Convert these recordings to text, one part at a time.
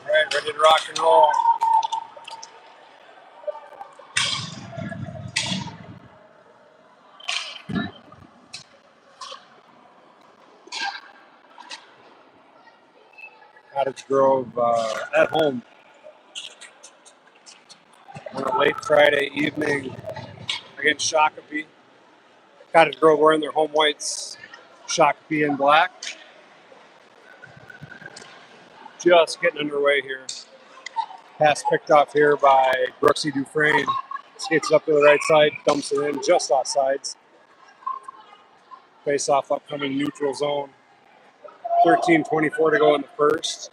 Right, ready to rock and roll. Cottage Grove at home on a late Friday evening against Shakopee. Cottage Grove wearing their home whites, Shakopee in black. Just getting underway here. Pass picked off here by Brooksy Dufresne. Skates it up to the right side, dumps it in just off sides. Face off upcoming neutral zone. 13:24 to go in the first.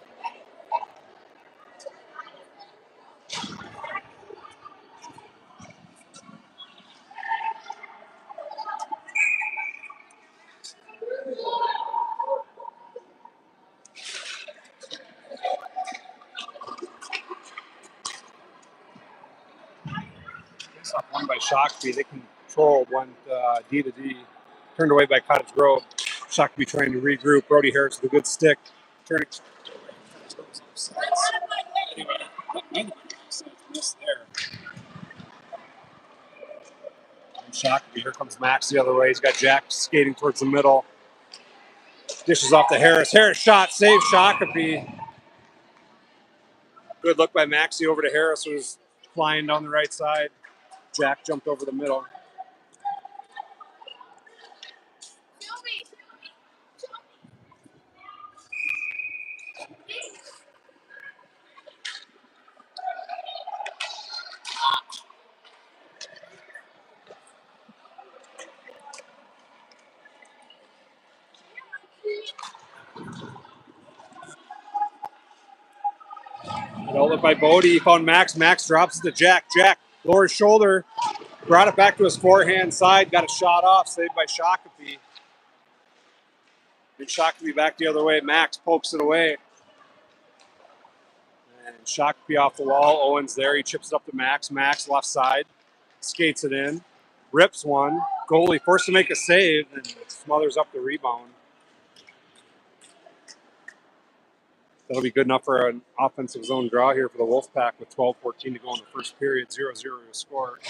Face off won by Shakopee. They controlled, went D to D. Turned away by Cottage Grove. Shakopee trying to regroup. Brody Harris with a good stick. Turning. Anyway, missed there. And Shakopee. Here comes Max the other way. He's got Jack skating towards the middle. Dishes off to Harris. Harris shot. Save Shakopee. Good look by Maxey over to Harris, who was flying down the right side. Jack jumped over the middle. Outlet by Bodie. He found Max. Max drops it to Jack. Jack lowers shoulder. Brought it back to his forehand side. Got a shot off. Saved by Shakopee. And Shakopee back the other way. Max pokes it away. And Shakopee off the wall. Owens there. He chips it up to Max. Max left side. Skates it in. Rips one. Goalie forced to make a save and smothers up the rebound. That'll be good enough for an offensive zone draw here for the Wolfpack with 12:14 to go in the first period. 0-0 to score.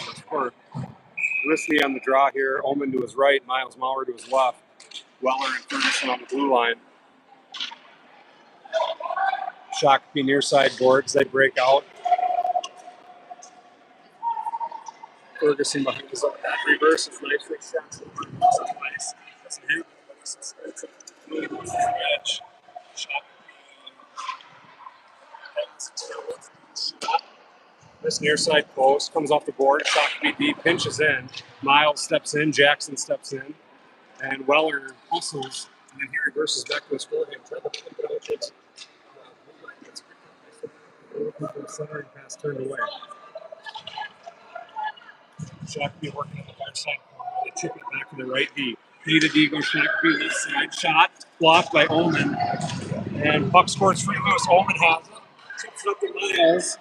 Lisley on the draw here. Oman to his right. Miles Maurer to his left. Weller and Ferguson on the blue line. Shakopee near side boards. They break out. Ferguson behind his reverse is nicely shots. Doesn't hit, but it's a edge. This near side post comes off the board. Shakopee D pinches in. Miles steps in. Jackson steps in. And Weller hustles. And then he reverses back to his forehand. Trying to pick it out. Centering pass turned away. Shakopee working on the far side corner. They chip it back to the right D. D to D goes Shakopee left side. Shot blocked by Oman. And puck scores free loose. Oman has it. Chips it up to Miles.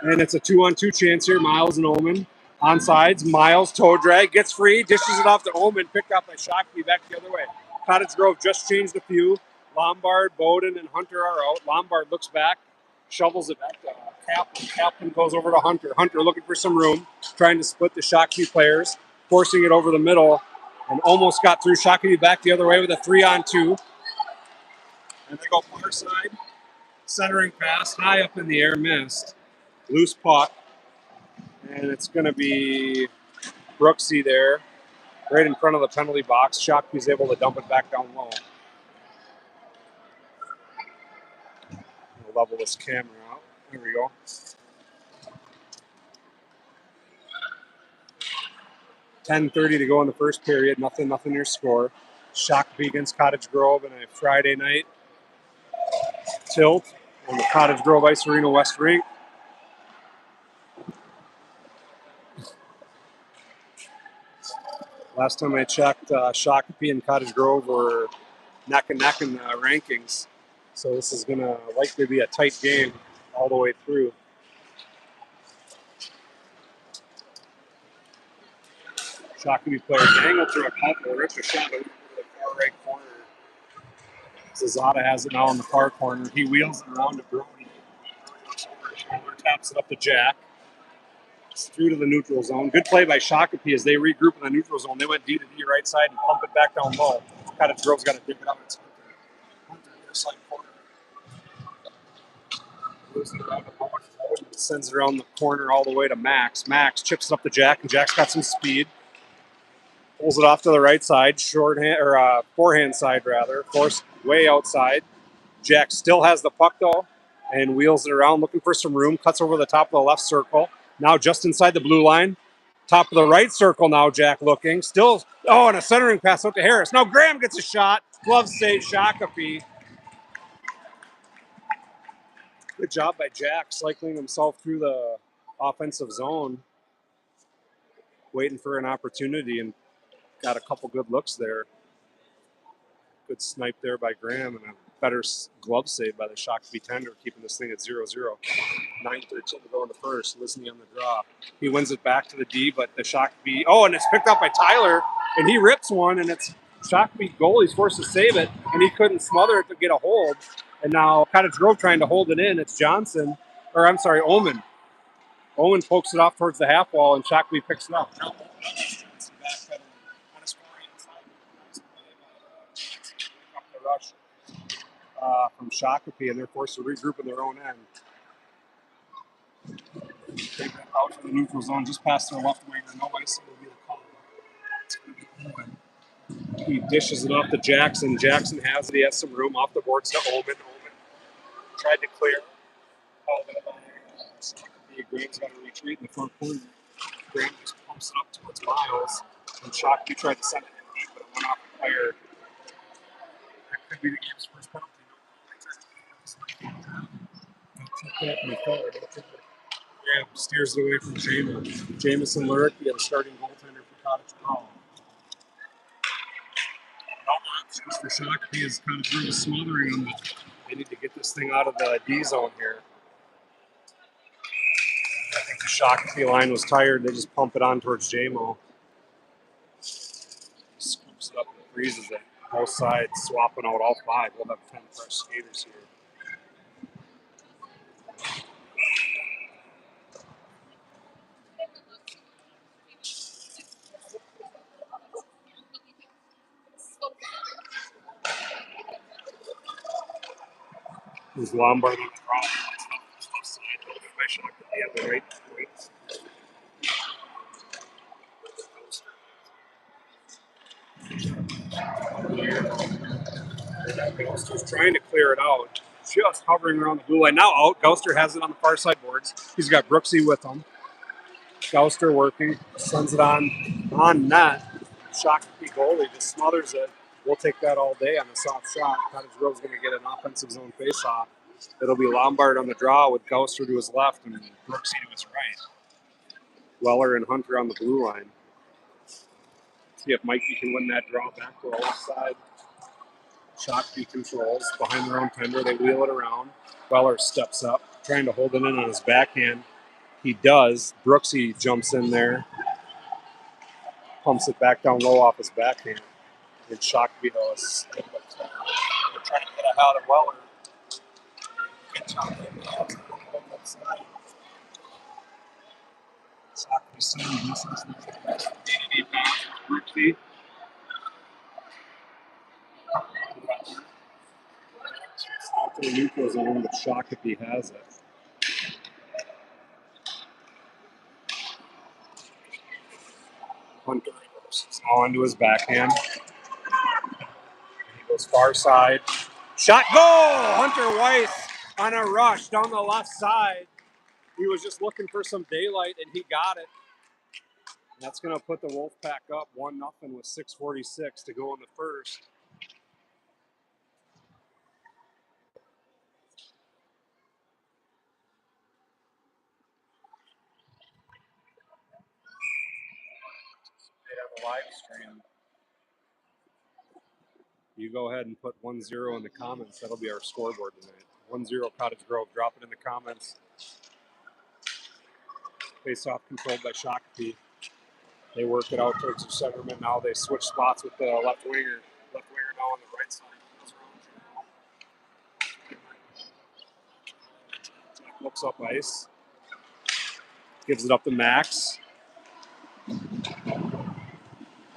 And it's a 2-on-2 chance here. Miles and Oman. On sides. Miles toe drag. Gets free. Dishes it off to Oman. Picked up by Shakopee back the other way. Cottage Grove just changed a few. Lombard, Bowden, and Hunter are out. Lombard looks back. Shovels it back to Kaplan. Kaplan goes over to Hunter. Hunter looking for some room. Trying to split the Shakopee players. Forcing it over the middle. And almost got through. Shakopee back the other way with a 3-on-2. And they go far side. Centering pass. High up in the air. Missed. Loose puck. And it's going to be Brooksy there. Right in front of the penalty box. Shakopee's able to dump it back down low. We'll level this camera out. There we go. 10:30 to go in the first period. Nothing your score. Shakopee against Cottage Grove in a Friday night tilt on the Cottage Grove Ice Arena West Rink. Last time I checked, Shakopee and Cottage Grove were neck and neck in the rankings. So this is going to likely be a tight game all the way through. Shakopee player angled through a couple, ripped a shot over to the far right corner. Zazada has it now in the far corner. He wheels it around to Brody. Taps it up to Jack. It's through to the neutral zone. Good play by Shakopee as they regroup in the neutral zone. They went D to D right side and pump it back down low. Cottage Grove's got to dig it out. It's Hunter near side corner. Moves it around the corner. Sends it around the corner all the way to Max. Max chips it up to Jack, and Jack's got some speed. Pulls it off to the right side, forehand side rather. Forced way outside. Jack still has the puck though, and wheels it around, looking for some room. Cuts over the top of the left circle. Now just inside the blue line. Top of the right circle now, Jack looking. Still, and a centering pass out to Harris. Now Graham gets a shot. Glove save, Shakopee. Good job by Jack, cycling himself through the offensive zone, waiting for an opportunity, and got a couple good looks there. Good snipe there by Graham, and a better glove save by the Shakopee tender, keeping this thing at 0-0. 9:13 to go in the first. Listening on the draw. He wins it back to the D, but the Shakopee... and it's picked up by Tyler, and he rips one, and it's Shakopee goalie's forced to save it, and he couldn't smother it to get a hold. And now Cottage Grove trying to hold it in. It's Omen. Owen pokes it off towards the half wall, and Shakopee picks it up. Now Johnson backpedaling on his forehand side. Up the rush from Shakopee, and they're forced to regroup in their own end. Take that out to the neutral zone, just past their left winger. No ice will be the call. It's going to be Omen. He dishes it off to Jackson. Jackson has it. He has some room off the boards to Omen. Omen tried to clear. Graham's got to retreat in the front corner. Graham just pumps it up towards Miles. And Shakopee tried to send it in deep, but it went off the player. That could be the game's first penalty. Graham steers it away from Jamison Lyric, he had a starting goaltender for Cottage Grove. No options for Shakopee as Cottage Grove is smothering them. They need to get this thing out of the D zone here. I think the Shakopee line was tired. They just pump it on towards JMO. Scoops it up and freezes it. Both sides swapping out all five. We'll have 10 fresh skaters here. There's Lombard on the draw. Left side. The other right. Gouster's trying to clear it out. Just hovering around the blue line. Now out. Gouster has it on the far side boards. He's got Brooksy with him. Gouster working. Sends it on net. Shakopee goalie just smothers it. We'll take that all day on the soft shot. Cottage Grove's going to get an offensive zone face-off. It'll be Lombard on the draw with Gouster to his left and Brooksy to his right. Weller and Hunter on the blue line. See if Mikey can win that draw back to the left side. Shakopee controls behind their own tender. They wheel it around. Weller steps up, trying to hold it in on his backhand. He does. Brooksy jumps in there, pumps it back down low off his backhand. And Shakopee is they're trying to get ahead of Weller. Shakopee sending distance. Brooksy. Out to the neutral zone, but Shakopee has it. Hunter reverses now onto his backhand. He goes far side. Shot goal! Hunter Weiss on a rush down the left side. He was just looking for some daylight, and he got it. And that's going to put the Wolfpack up 1-0 with 6:46 to go in the first. They have a live stream. You go ahead and put 1-0 in the comments. That'll be our scoreboard tonight. 1-0 Cottage Grove. Drop it in the comments. Face-off controlled by Shakopee. They work it out towards their centerman. Now they switch spots with the left winger. Left winger now on the right side. Jack looks up ice. Gives it up to Max.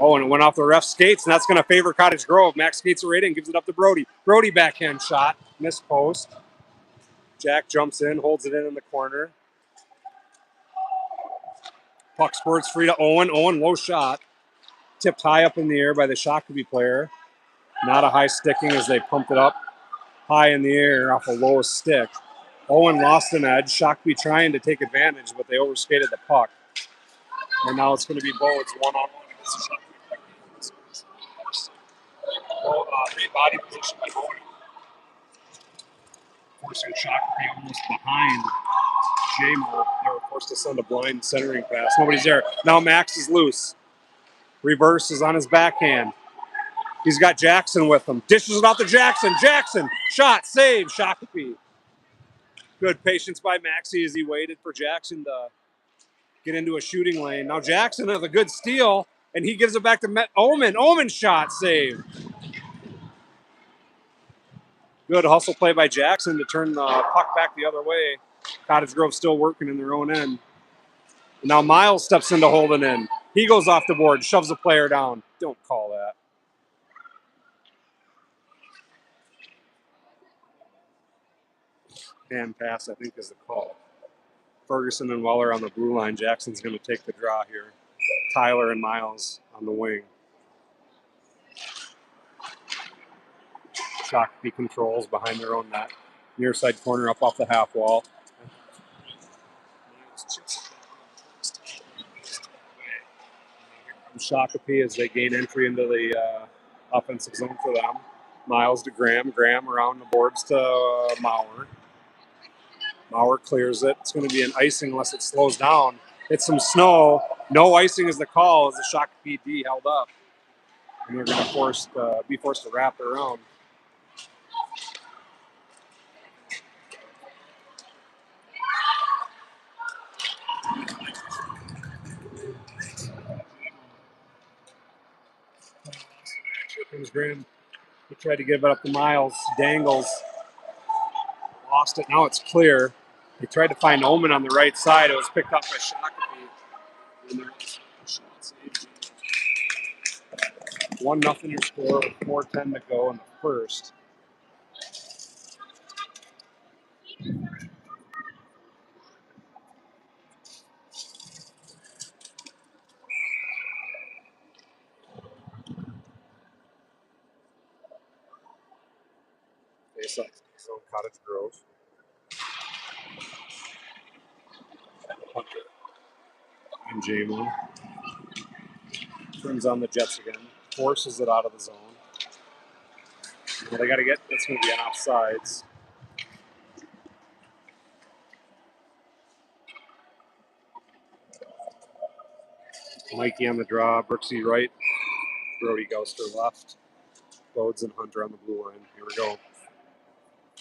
Oh, and it went off the ref's skates, and that's going to favor Cottage Grove. Max skates it right in, gives it up to Brody. Brody backhand shot, missed post. Jack jumps in, holds it in the corner. Puck squirts free to Owen. Owen, low shot. Tipped high up in the air by the Shakopee player. Not a high sticking as they pumped it up high in the air off a low stick. Owen lost an edge. Shakopee trying to take advantage, but they overskated the puck. And now it's going to be Bowen's one-on-one against the Shakopee player. Great body position by Bowen. Forcing Shakopee almost behind J-Mo. They were forced to send a blind centering pass. Nobody's there. Now Max is loose. Reverse is on his backhand. He's got Jackson with him. Dishes it out to Jackson. Jackson, shot, save, Shakopee. Good patience by Maxie as he waited for Jackson to get into a shooting lane. Now Jackson has a good steal, and he gives it back to Omen. Omen shot, save. Good hustle play by Jackson to turn the puck back the other way. Cottage Grove still working in their own end. Now Miles steps into holding in. He goes off the board, shoves the player down. Don't call that. Hand pass, I think, is the call. Ferguson and Weller on the blue line. Jackson's going to take the draw here. Tyler and Miles on the wing. Shakopee controls behind their own net. Near side corner up off the half wall. Shakopee as they gain entry into the offensive zone for them. Miles to Graham. Graham around the boards to Maurer. Maurer clears it. It's going to be an icing unless it slows down. It's some snow. No icing is the call as the Shakopee D held up. And they're going to be forced to wrap it around. Here comes Graham. He tried to give it up to Miles. Dangles. Lost it. Now it's clear. He tried to find Omen on the right side. It was picked up by Shakopee. 1-0 your score with 4:10 to go in the first. Face-off zone, Cottage Grove. Hunter and J-Mo. Turns on the Jets again. Forces it out of the zone. Well, they got to get, that's going to be an offsides. Mikey on the draw. Brooksy right. Brody Gouster left. Rhodes and Hunter on the blue line. Here we go.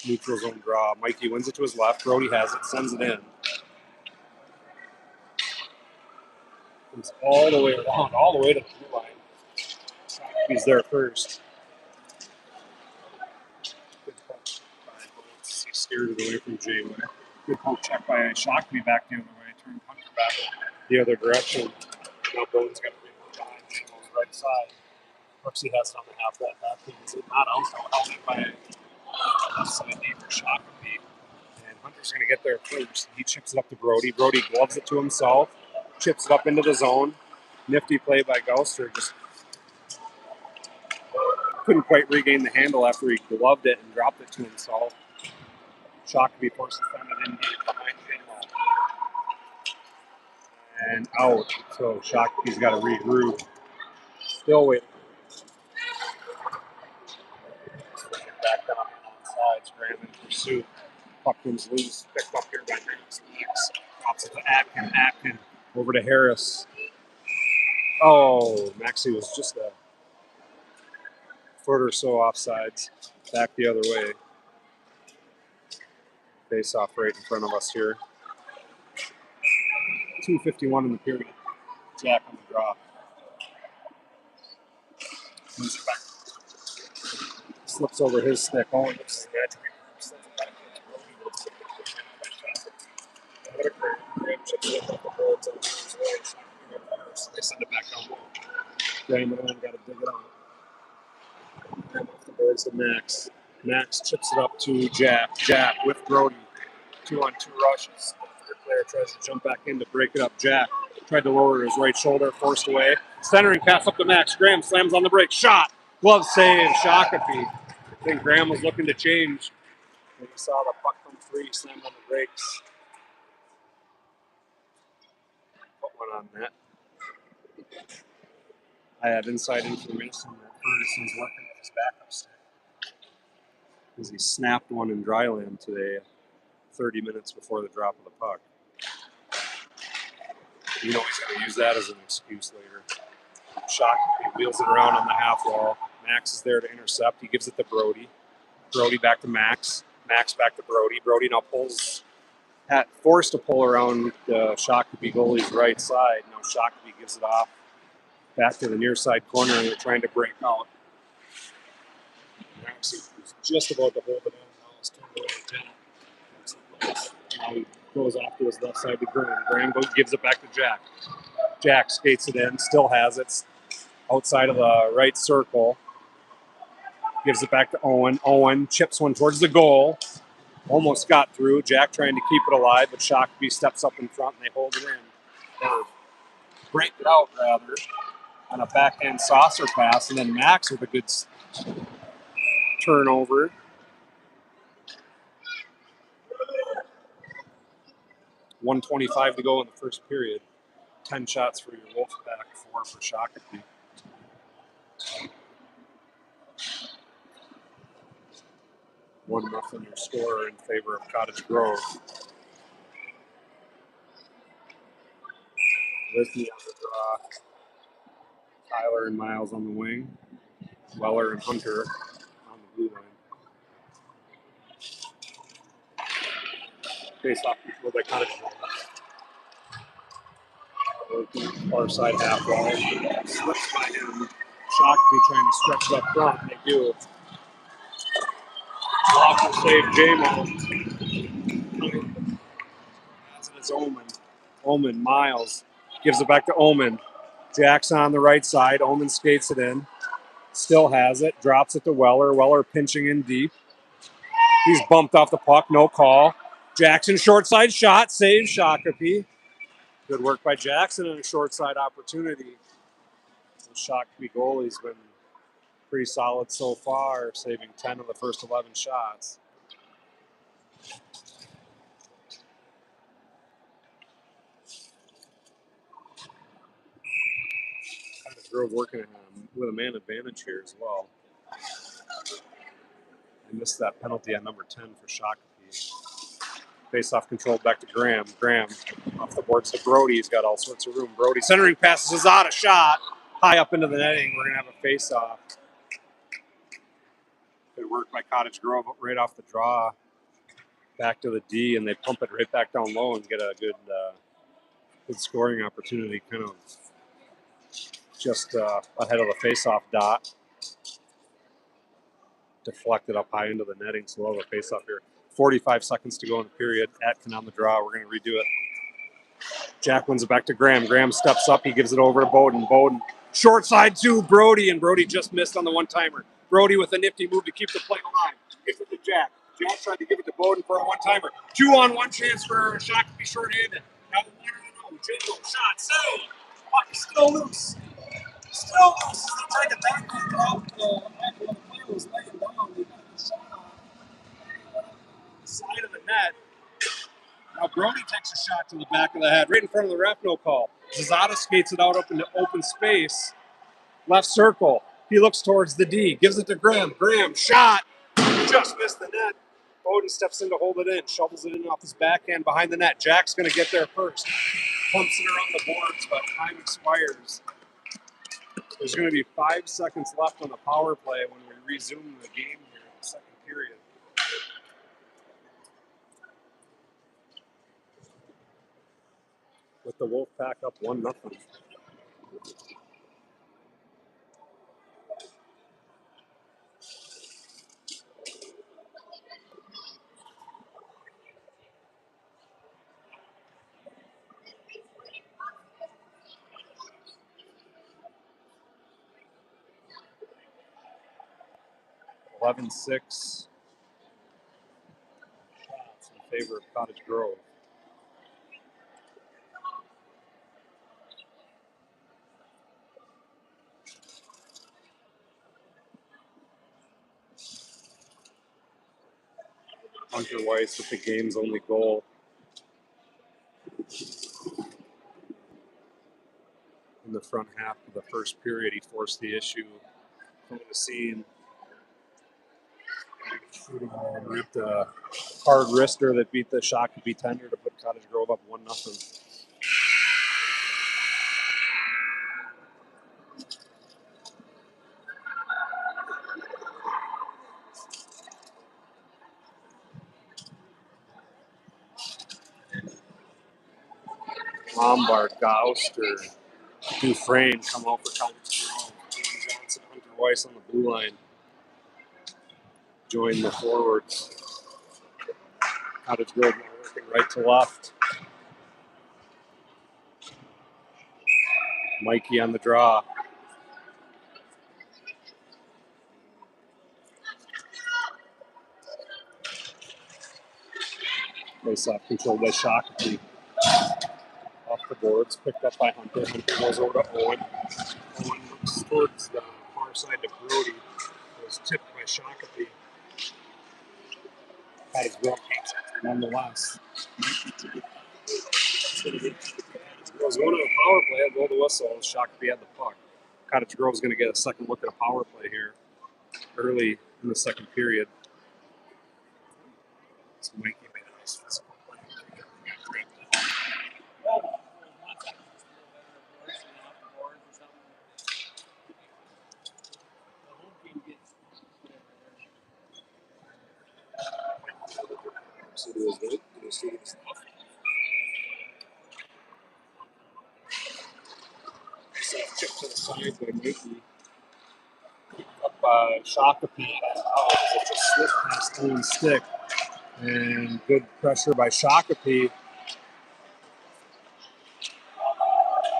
Neutral zone draw. Mikey wins it to his left. Brody has it. Sends it in. Comes all the way around. All the way to the blue line. He's there first. Good punch by Rhodes. He steered it away from J-Way. Good poke check by Shakopee back the other way. Turned Hunter back the other direction. Now Bowen's got to bring it behind J-Mo's right side. Brooksy has it on the half wall back. He's not out. Held it by left side for Shakopee. And Hunter's going to get there first. He chips it up to Brody. Brody gloves it to himself. Chips it up into the zone. Nifty play by Gouster. Just couldn't quite regain the handle after he gloved it and dropped it to himself. Shakopee forced to send it in deep behind J-Mo. And out. So Shakopee's got to regroup. Still waiting. Back down on the sides. Graham in pursuit. Puck comes loose. Picked up here by Max. Drops it to Atkin. Atkin over to Harris. Oh, Maxie was just a foot or so offsides. Back the other way. Face off right in front of us here. 2:51 in the period. Jack on the draw. Moves it back. Slips over his stick. Oh, it looks like that. Graham chips it up off the boards on his way. Shakopee right first. They send it back down low. Graham and Owen got to dig it out. Graham off the boards to Max. Max chips it up to Jack. Jack with Brody. 2-on-2 rushes. Third player tries to jump back in to break it up. Jack tried to lower his right shoulder, forced away. Centering pass up to Max. Graham slams on the break. Shot. Glove save. Shakopee. I think Graham was looking to change. When he saw the puck come free, he slammed on the brakes. Put one on net. I have inside information that Ferguson's working with his backup stick because he snapped one in dryland today, 30 minutes before the drop of the puck. You know he's going to use that as an excuse later. Shakopee wheels it around on the half wall. Max is there to intercept. He gives it to Brody. Brody back to Max. Max back to Brody. Brody now forced to pull around the Shakopee goalie's right side. Now Shakopee gives it off back to the near side corner, and they're trying to break out. Max is just about to hold it in. Now it's turned away to Jack. Now he goes off to his left side to Graham. Graham gives it back to Jack. Jack skates it in, still has it. Outside of the right circle. Gives it back to Owen. Owen chips one towards the goal. Almost got through. Jack trying to keep it alive, but Shakopee steps up in front and they hold it in. Or break it out, rather, on a backhand saucer pass. And then Max with a good turnover. .125 to go in the first period. 10 shots for your Wolfpack, 4 for Shakopee. One nothing your score in favor of Cottage Grove. Lisby on the draw. Tyler and Miles on the wing. Weller and Hunter on the blue line. Face off control by Cottage Grove. Far side half wall. Slips by him. Shakopee trying to stretch it up front. They do. Blocker save J-Mo. That's it is Omen. Omen, Miles. Gives it back to Omen. Jackson on the right side. Omen skates it in. Still has it. Drops it to Weller. Weller pinching in deep. He's bumped off the puck. No call. Jackson short side shot. Saves Shakopee. Good work by Jackson and a short side opportunity. The Shakopee goalie's been pretty solid so far, saving 10 of the first 11 shots. Cottage Grove working with a man advantage here as well. They missed that penalty on number 10 for Shakopee. Face-off controlled back to Graham. Graham off the boards to Brody. He's got all sorts of room. Brody centering passes is out, a shot. High up into the netting. We're going to have a face-off. Good work by Cottage Grove right off the draw. Back to the D, and they pump it right back down low and get a good scoring opportunity, kind of just ahead of the face-off dot. Deflected up high into the netting, so we'll have a face-off here. 45 seconds to go in the period. Atkin on the draw. We're going to redo it. Jack wins it back to Graham. Graham steps up. He gives it over to Bowden. Bowden short side to Brody, and Brody just missed on the one-timer. Brody with a nifty move to keep the play alive. Gives it to Jack. Jack tried to give it to Bowden for a one-timer. 2-on-1 chance for Shakopee short-handed. Now 1-on-0. Jingle, shot, save. Puck is still loose. Still loose. He tried to backhand off the after the player was laying down. They got the shot on the side of the net. Now Brody takes a shot to the back of the head, right in front of the ref, no call. Zazada skates it out up into open space. Left circle. He looks towards the D, gives it to Graham. Graham, shot. Just missed the net. Bowden steps in to hold it in, shovels it in off his backhand behind the net. Jack's going to get there first. Pumps it around the boards, but time expires. There's going to be 5 seconds left on the power play when we resume the game here in the second period. With the Wolfpack up 1-0. 11-6 shots in favor of Cottage Grove. Hunter Weiss with the game's only goal. In the front half of the first period, he forced the issue from the scene. Ripped a hard wrister that beat the Shakopee tender to put Cottage Grove up 1-0. Lombard, Gauster, Dufresne come out for Cottage Grove. Owen Johnson, Hunter Weiss on the blue line. Join the forwards. Cottage Grove now working right to left. Mikey on the draw. Face-off controlled by Shakopee. Off the boards, picked up by Hunter. Hunter goes over to Owen. Owen looks towards the far side to Brody. It was tipped by Shakopee. Cottage Grove gains it nonetheless. It was going to a power play, I'd blow the whistle. Shakopee had the puck. Cottage Grove's going to get a second look at a power play here early in the second period. So Mikey made a nice physical play. Chip to the side by Mikey. Up by Shakopee. It just slipped past Owen's stick. And good pressure by Shakopee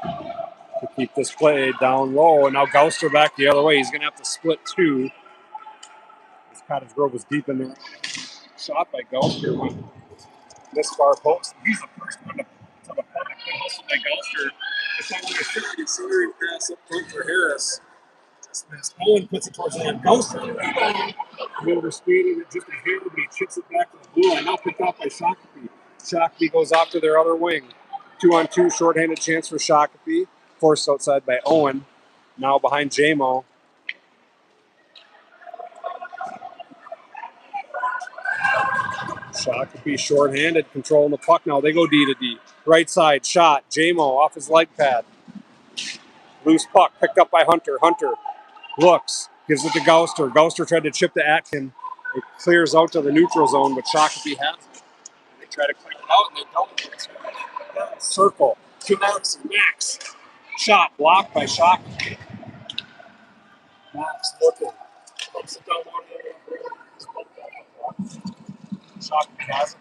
to keep this play down low. And now Gauster back the other way. He's going to have to split two. This Cottage Grove was deep in there. Shot by Gauster went this far post. He's the first one to the puck. Also by Gauster. It's only a 30 pass up front for Harris. Just missed. Owen puts it towards the end. Gauster overspeeding it just a hair, but he chips it back to the blue line. Now picked off by Shakopee. Shakopee goes off to their other wing. 2-on-2 shorthanded chance for Shakopee. Forced outside by Owen. Now behind JMO. Shakopee shorthanded, controlling the puck now. They go D to D. Right side, shot. JMO off his leg pad. Loose puck, picked up by Hunter. Hunter looks, gives it to Gauster. Gauster tried to chip to Atkin. It clears out to the neutral zone, but Shakopee has it. They try to clear it out, and they don't. Circle to Max. Max. Shot blocked by Shakopee. Max looking. Puts it down one more. Shakopee has it.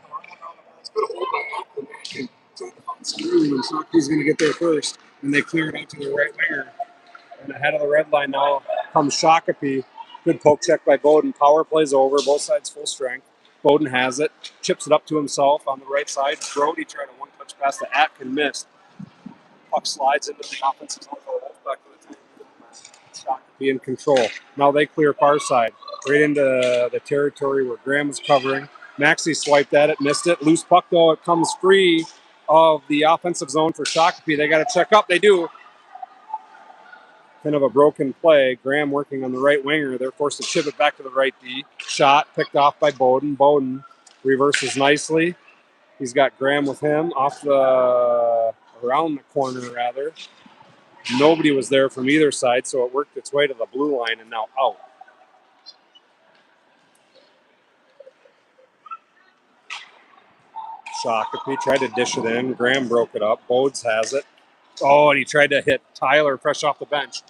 It's good hold by Atkin. Trying to find some room, and Shakopee's going to get there first. And they clear it out to the right winger. And ahead of the red line now comes Shakopee. Good poke check by Bowden. Power plays over. Both sides full strength. Bowden has it. Chips it up to himself on the right side. Brody tried a one-touch pass to Atkin. Missed. Puck slides into the offensive zone for Wolfpack for the time. Shakopee in control. Now they clear far side. Right into the territory where Graham was covering. Maxey swiped at it. Missed it. Loose puck though. It comes free of the offensive zone for Shakopee. They got to check up. They do. Kind of a broken play. Graham working on the right winger. They're forced to chip it back to the right D. Shot picked off by Bowden. Bowden reverses nicely. He's got Graham with him around the corner rather. Nobody was there from either side, so it worked its way to the blue line and now out. Shakopee tried to dish it in. Graham broke it up. Bodes has it. Oh, and he tried to hit Tyler fresh off the bench.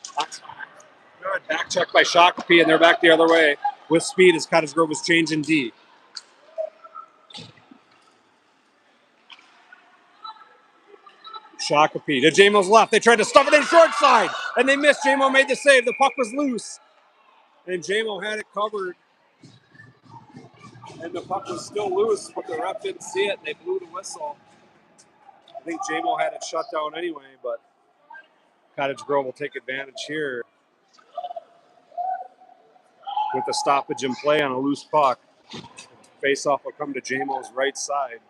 Good back check by Shakopee, and they're back the other way with speed as Cottage Grove was changing D. Shakopee to JMO's left. They tried to stuff it in short side, and they missed. JMO made the save. The puck was loose, and JMO had it covered And the puck was still loose, but the ref didn't see it, and they blew the whistle. I think JMO had it shut down anyway, but Cottage Grove will take advantage here with a stoppage in play on a loose puck. Face-off will come to JMO's right side.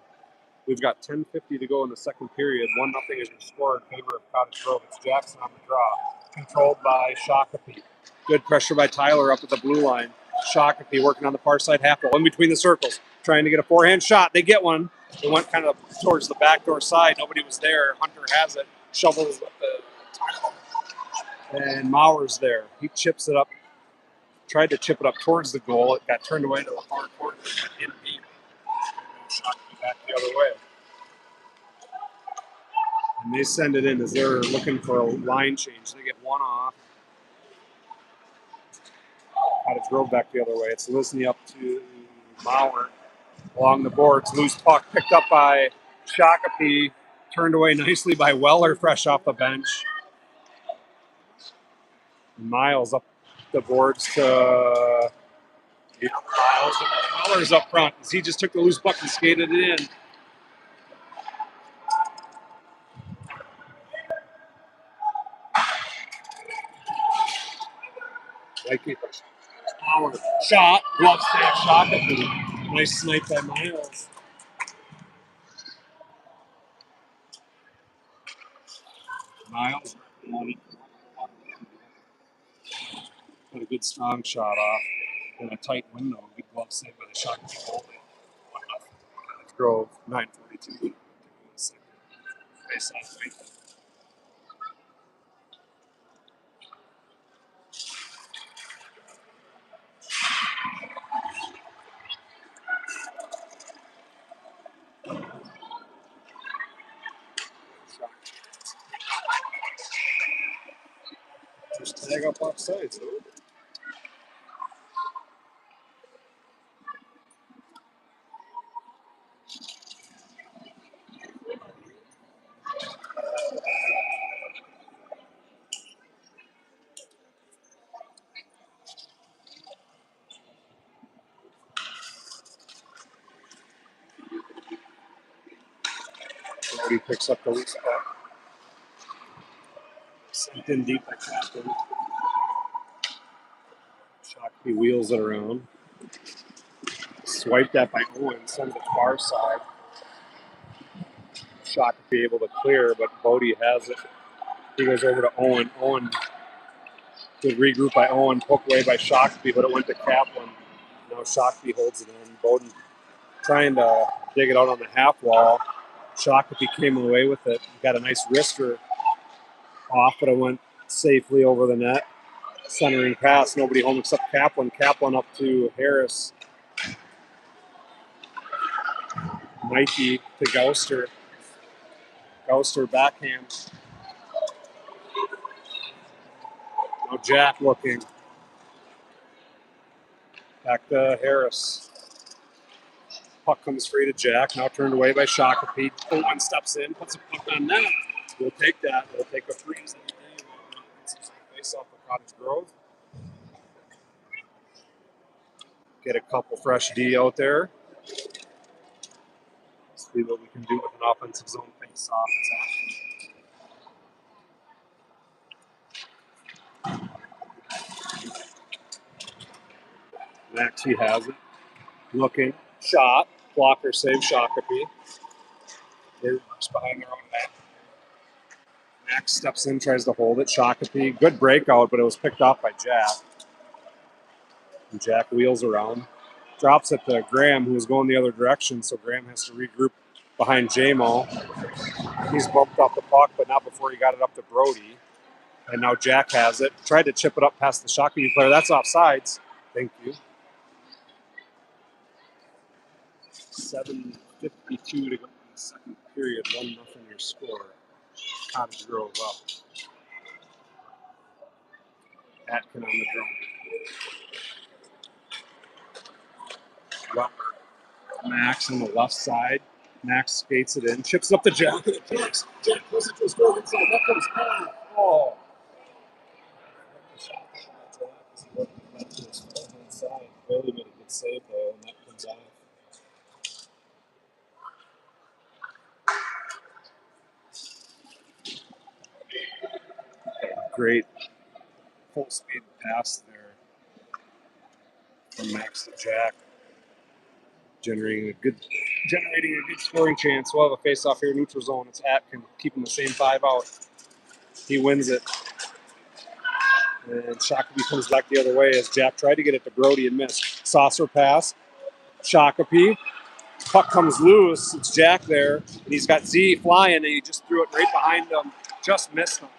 We've got 10:50 to go in the second period. 1-0 is your score in favor of Cottage Grove. It's Jackson on the draw, controlled by Shakopee. Good pressure by Tyler up at the blue line. Shakopee working on the far side half wall, in between the circles, trying to get a forehand shot. They get one. It went kind of towards the backdoor side. Nobody was there. Hunter has it. Shovels up the Tyler. And Mauer's there. He chips it up. Tried to chip it up towards the goal. It got turned away to the far corner. In deep. Shakopee back the other way. And they send it in as they're looking for a line change. They get one off. Cottage Grove back the other way. It's Lisney up to Mauer along the boards. Loose puck picked up by Shakopee. Turned away nicely by Weller, fresh off the bench. Miles up the boards to Miles. And Weller's up front as he just took the loose puck and skated it in. Mauer shot, glove save, Shakopee. Nice snipe by Miles. Miles got a good strong shot off in a tight window. Good glove save by the Shakopee goalie. 1-0. Grove 9:42. Face off right. Just tag up offside, so. Brody picks up the loose puck. Sent in deep by Captain. Shakopee wheels it around. Swipe that by Owen, sends it far side. Shakopee able to clear, but Bodie has it. He goes over to Owen. Owen, good regroup by Owen, poked away by Shakopee, but it went to Kaplan. Now Shakopee holds it in. Bowden trying to dig it out on the half wall. Shakopee came away with it. He got a nice wrister off, but it went safely over the net. Centering pass, nobody home except Kaplan. Kaplan up to Harris. Mikey to Gouster. Gouster backhand. Now Jack looking. Back to Harris. Puck comes free to Jack. Now turned away by Shakopee. Owen steps in, puts a puck on net. We'll take that. We'll take a freeze any day. Face off of Cottage Grove. Get a couple fresh D out there. See what we can do with an offensive zone face off. Max, he has it. Looking. Shot. Blocker save Shakopee. They're just behind their own net. Max steps in, tries to hold it. Shakopee. Good breakout, but it was picked off by Jack. And Jack wheels around. Drops it to Graham, who was going the other direction, so Graham has to regroup behind JMO. He's bumped off the puck, but not before he got it up to Brody. And now Jack has it. Tried to chip it up past the Shakopee player. That's offsides. Thank you. 7:52 to go in the second period. 1-0 your score. Cottage Grove up. Atkin on the drum. Well, Max on the left side. Max skates it in. Chips up to Jack. Jack goes into his goal inside. That comes down. Oh. Bailey made a good save though, and that comes off. Great full speed pass there from Max to Jack, generating a good scoring chance. We'll have a face-off here, neutral zone. It's Atkin keeping the same 5 out. He wins it. And Shakopee comes back the other way as Jack tried to get it to Brody and missed. Saucer pass. Shakopee. Puck comes loose. It's Jack there. And he's got Z flying, and he just threw it right behind him. Just missed him.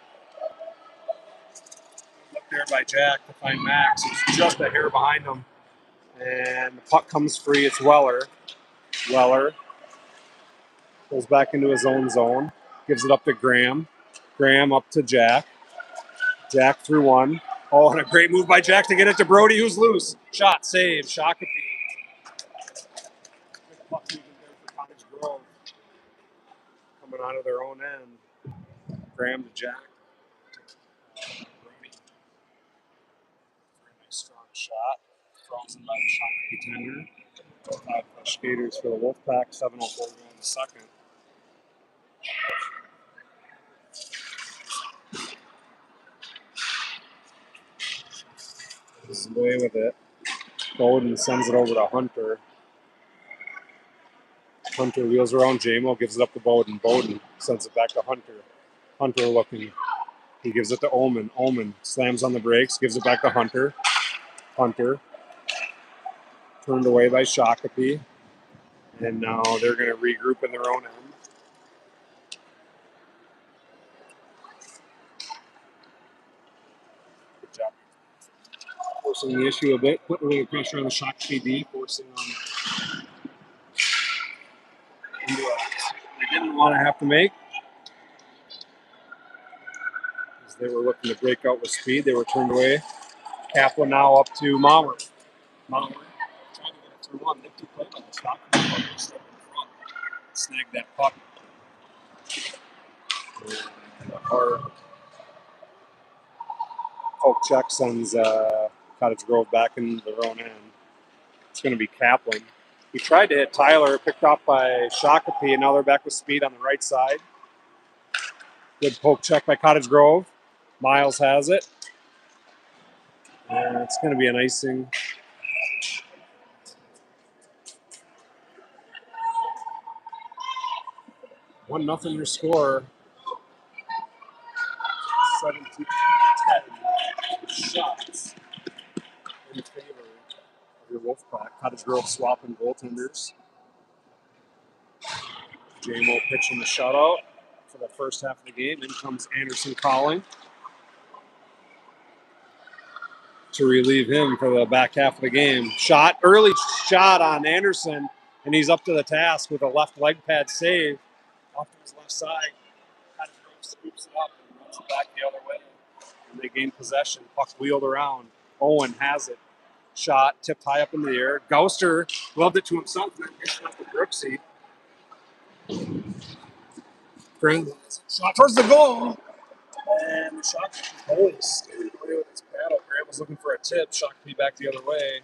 Up there by Jack to find Max. He's just a hair behind him. And the puck comes free. It's Weller. Weller goes back into his own zone. Gives it up to Graham. Graham up to Jack. Jack through one. Oh, and a great move by Jack to get it to Brody, who's loose. Shot, save, Shakopee. Good puck movement there for Cottage Grove. Coming out of their own end. Graham to Jack. Brody. Very nice, strong shot. Frozen by the Shakopee tender. 5 fresh skaters for the Wolfpack. 7:04 going to second. This is away with it. Bowden sends it over to Hunter. Hunter wheels around Jamo, gives it up to Bowden. Bowden sends it back to Hunter. Hunter looking. He gives it to Omen. Omen slams on the brakes, gives it back to Hunter. Hunter turned away by Shakopee. And now they're going to regroup in their own end. Good job. Forcing the issue a bit, putting a little pressure on the Shakopee D, forcing them into a they didn't want to have to make. As they were looking to break out with speed, they were turned away. Kaplan now up to Mauer. Mauer trying to get it through one. Nifty play by the Shakopee. Step in front. Snag that puck. And a hard poke check sends Cottage Grove back into their own end. It's going to be Kaplan. He tried to hit Tyler, picked off by Shakopee, and now they're back with speed on the right side. Good poke check by Cottage Grove. Miles has it. And it's going to be an icing. 1-0 your score. 17-10 shots in favor of your Wolfpack. Cottage Grove swapping goaltenders. Jamo pitching the shutout for the first half of the game. In comes Anderson calling to relieve him for the back half of the game. Early shot on Anderson, and he's up to the task with a left leg pad save off to his left side. Cottage Grove scoops it up and runs it back the other way. And they gain possession. Puck wheeled around. Owen has it. Shot tipped high up in the air. Gouster loved it to himself and then pitched it up to Brooksy. Shot towards the goal. And the shot goalie skated away with his paddle. Grant was looking for a tip. Shakopee back the other way.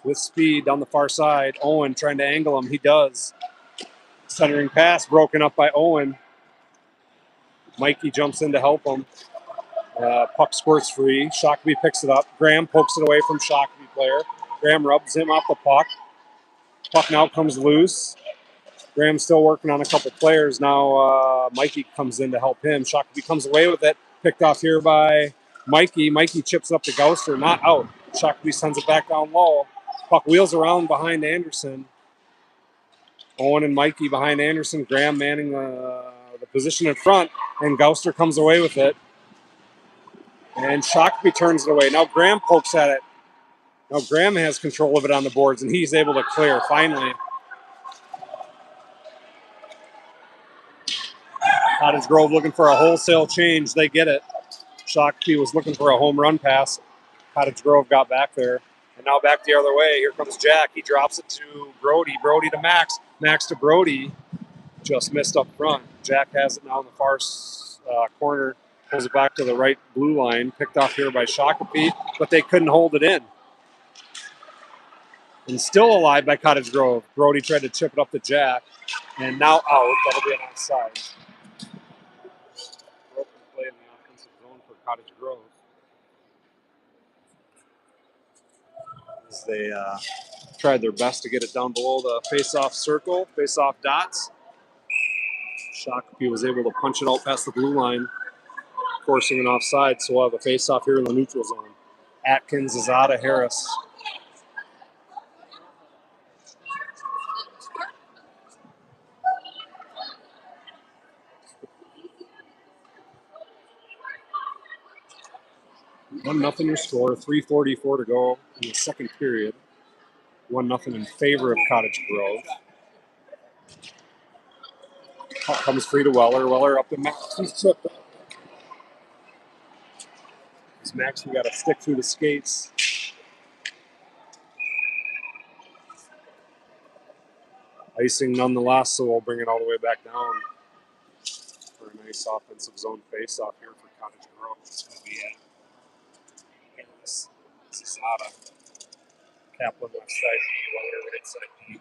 With speed down the far side. Owen trying to angle him. He does. Centering pass broken up by Owen. Mikey jumps in to help him. Puck squirts free. Shakopee picks it up. Graham pokes it away from Shakopee player. Graham rubs him off the puck. Puck now comes loose. Graham's still working on a couple players. Now Mikey comes in to help him. Shakopee comes away with it. Picked off here by Mikey. Mikey chips it up to Gouster. Not out. Shakopee sends it back down low. Puck wheels around behind Anderson. Owen and Mikey behind Anderson. Graham manning the position in front. And Gouster comes away with it. And Shakopee turns it away. Now Graham pokes at it. Now Graham has control of it on the boards, and he's able to clear, finally. Cottage Grove looking for a wholesale change. They get it. Shakopee was looking for a home run pass. Cottage Grove got back there. And now back the other way. Here comes Jack. He drops it to Brody. Brody to Max. Max to Brody. Just missed up front. Jack has it now in the far corner. Pulls it back to the right blue line. Picked off here by Shakopee, but they couldn't hold it in. And still alive by Cottage Grove. Brody tried to chip it up to Jack. And now out. That'll be an outside. Broken play in Cottage Grove. As they tried their best to get it down below the face-off circle, face-off dots. Shakopee was able to punch it out past the blue line, forcing an offside, so we'll have a face-off here in the neutral zone. Atkins is out of Harris. One nothing your score, 3:44 to go in the second period. 1-0 in favor of Cottage Grove. Puck comes free to Weller. Weller up to Max. He's tripped up. Max, we got to stick through the skates. Icing nonetheless, so we'll bring it all the way back down for a nice offensive zone face-off here for Cottage Grove. It's going to be Harris, Zazada, Kaplan left side, Weller right side D.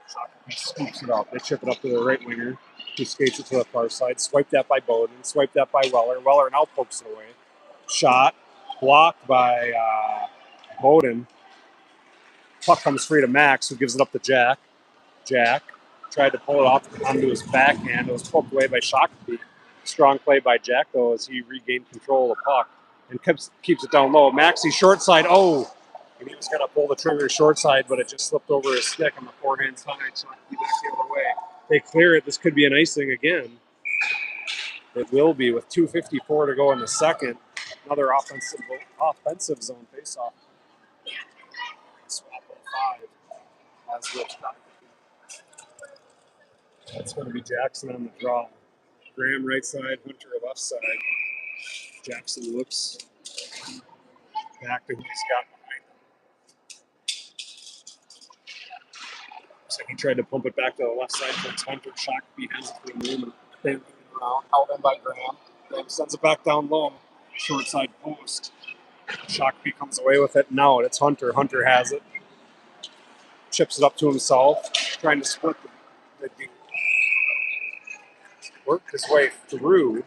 Shakopee scoops it up. They chip it up to the right winger, who skates it to the far side. Swipe that by Bowden. Swipe that by Weller. Weller now pokes it away. Shot. Blocked by Bowden. Puck comes free to Max, who gives it up to Jack. Jack tried to pull it off onto his backhand. It was poked away by Shakopee. Strong play by Jack, though, as he regained control of the puck and keeps it down low. Maxey short side. Oh! And he was going to pull the trigger short side, but it just slipped over his stick on the forehand side. Shakopee back the other way. They clear it. This could be an icing again. It will be with 2:54 to go in the second. Another offensive zone faceoff. Swap at 5. As with that's going to be Jackson on the draw. Graham right side, Hunter left side. Jackson looks back to who he's got behind him. Looks like he tried to pump it back to the left side towards Hunter. Shakopee has it for the moment. Around, held in by Graham. Graham sends it back down low. Short side post. Shakopee comes away with it. Now it's Hunter. Hunter has it. Chips it up to himself. Trying to split the worked his way through.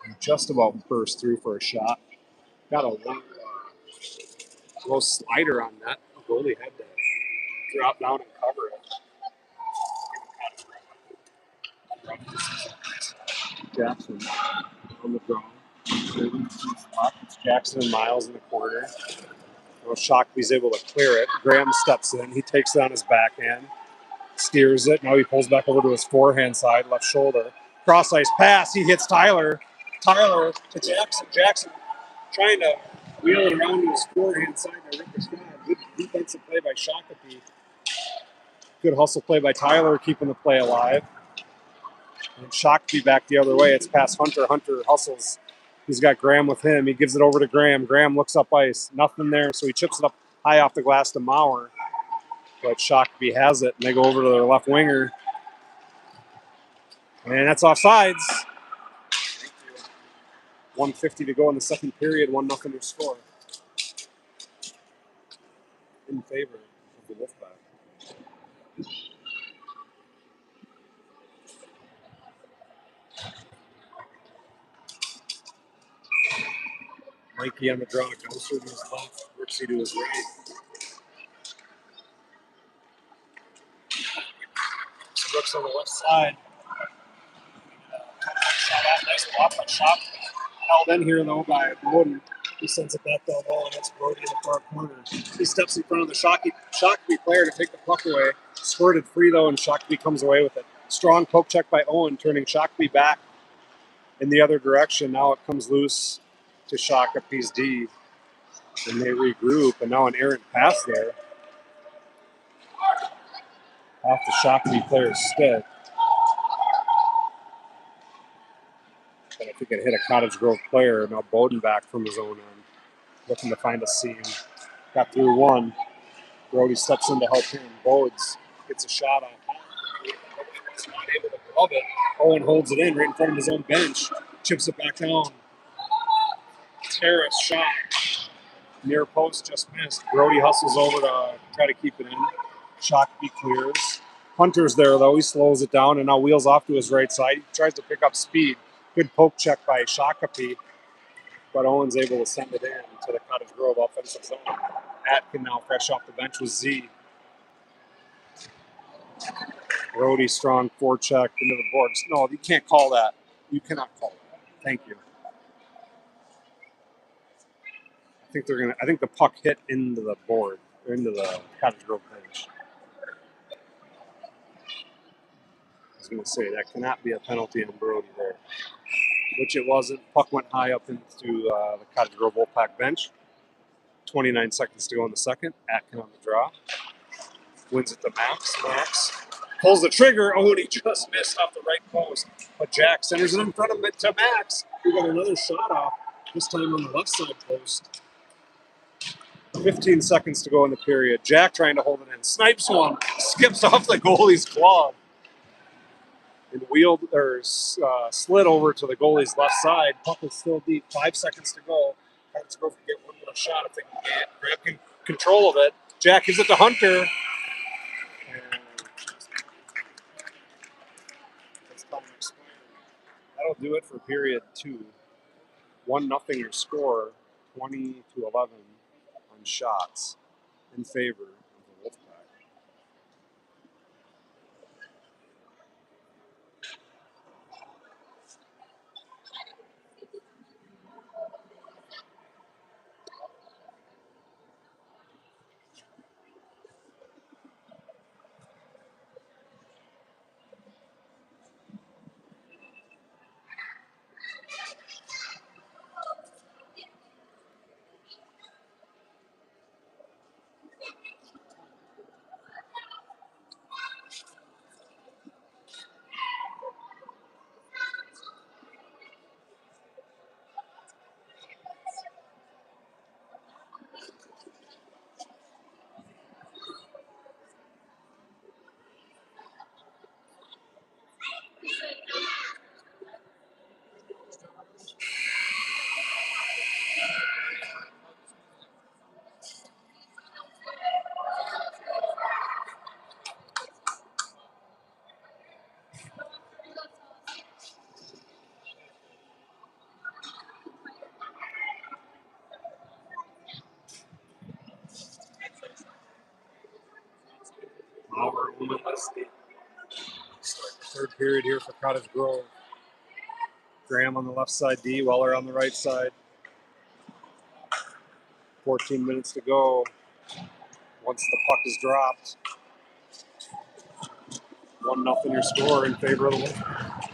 And just about burst through for a shot. Got a low slider on that. The goalie had to drop down and cover it. Jackson on the draw. It's Jackson and Miles in the corner. Well, Shakopee's able to clear it. Graham steps in. He takes it on his backhand. Steers it. Now he pulls back over to his forehand side, left shoulder. Cross ice pass. He hits Tyler. Tyler to Jackson. Jackson trying to wheel it around to his forehand side to rip his shot. Good defensive play by Shakopee. Good hustle play by Tyler, keeping the play alive. And Shakopee back the other way. It's past Hunter. Hunter hustles. He's got Graham with him. He gives it over to Graham. Graham looks up ice. Nothing there, so he chips it up high off the glass to Maurer. But Shakopee has it, and they go over to their left winger. And that's offsides. 1:50 to go in the second period. 1-0 to score. In favor of the Wolfpack. Mikey on the draw. Gouser to his left. Rixie to his right. Brooks on the left side. Shot out. Nice block by shot. Held in here, though, by Bowden. He sends it back down low, and it's Brody in the far corner. He steps in front of the Shakopee player to take the puck away. Squirted free, though, and Shakopee comes away with it. Strong poke check by Owen, turning Shakopee back in the other direction. Now it comes loose to Shakopee's D. And they regroup, and now an errant pass there. Off the Shakopee player's stick. But I think it hit a Cottage Grove player. Now Bowden back from his own end. Looking to find a seam. Got through one. Brody steps in to help him. Bodes gets a shot on him. Was not able to glove it. Owen holds it in right in front of his own bench. Chips it back down. Terrace shot. Near post just missed. Brody hustles over to try to keep it in. Shakopee clears. Hunter's there though. He slows it down and now wheels off to his right side. He tries to pick up speed. Good poke check by Shakopee, but Owen's able to send it in to the Cottage Grove offensive zone. Atkin now fresh off the bench with Z. Brody strong forecheck into the boards. No, you can't call that. You cannot call that. Thank you. I think the puck hit into the board, or into the Cottage Grove bench. I was going to say that cannot be a penalty on Brody there, which it wasn't. Puck went high up into the Cottage Grove Wolfpack bench. 29 seconds to go in the second. Atkin on the draw. Wins it to Max. Max pulls the trigger. Oh, and he just missed off the right post. But Jack centers it in front of it to Max. We got another shot off, this time on the left side post. 15 seconds to go in the period. Jack trying to hold it in. Snipes one. Skips off the goalie's glove. And slid over to the goalie's left side. Puck is still deep. 5 seconds to go. Cottage Grove can get one more shot if they can grab control of it. Jack gives it to Hunter. And that's time expired. That'll do it for period 2. 1-0 your score. 20-11 on shots in favor of the Wolfpack. Hour, woman, let's start the third period here for Cottage Grove. Graham on the left side, D. Weller on the right side. 14 minutes to go. Once the puck is dropped, 1-0 your score in favor of the Wolfpack.